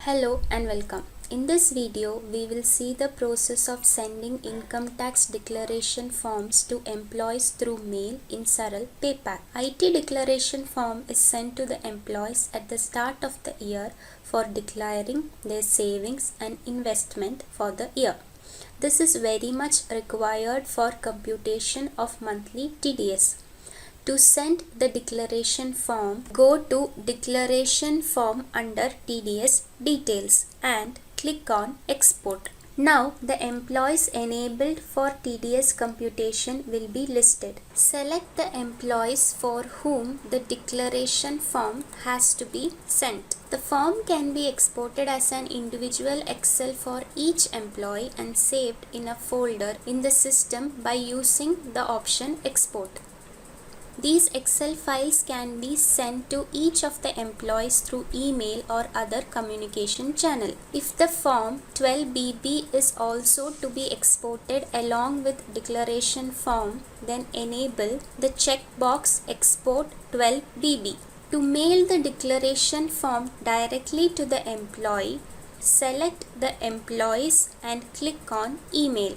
Hello and welcome. In this video, we will see the process of sending income tax declaration forms to employees through mail in Saral PayPack. IT declaration form is sent to the employees at the start of the year for declaring their savings and investment for the year. This is very much required for computation of monthly TDS. To send the declaration form, go to Declaration Form under TDS Details and click on Export. Now the employees enabled for TDS computation will be listed. Select the employees for whom the declaration form has to be sent. The form can be exported as an individual Excel for each employee and saved in a folder in the system by using the option Export. These Excel files can be sent to each of the employees through email or other communication channel. If the form 12BB is also to be exported along with declaration form, then enable the checkbox Export 12BB. To mail the declaration form directly to the employee, select the employees and click on Email.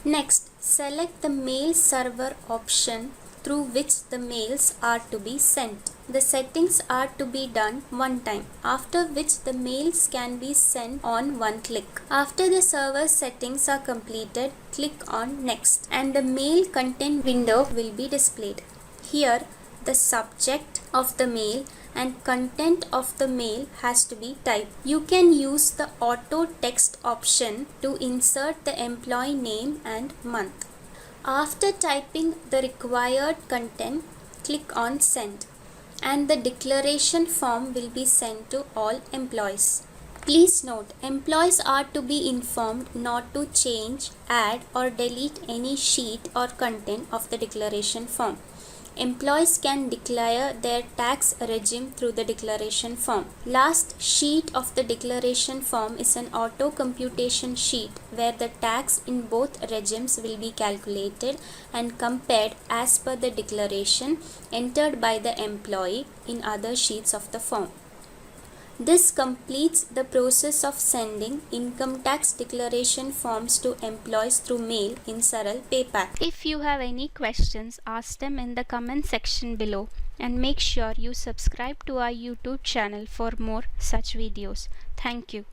Next, select the mail server option through which the mails are to be sent. The settings are to be done one time, after which the mails can be sent on one click. After the server settings are completed, click on Next and the mail content window will be displayed. Here, the subject of the mail and content of the mail has to be typed. You can use the auto text option to insert the employee name and month. After typing the required content, click on Send and the declaration form will be sent to all employees. Please note, employees are to be informed not to change, add or delete any sheet or content of the declaration form. Employees can declare their tax regime through the declaration form. Last sheet of the declaration form is an auto computation sheet where the tax in both regimes will be calculated and compared as per the declaration entered by the employee in other sheets of the form. This completes the process of sending income tax declaration forms to employees through mail in Saral PayPack. If you have any questions, ask them in the comment section below and make sure you subscribe to our YouTube channel for more such videos. Thank you.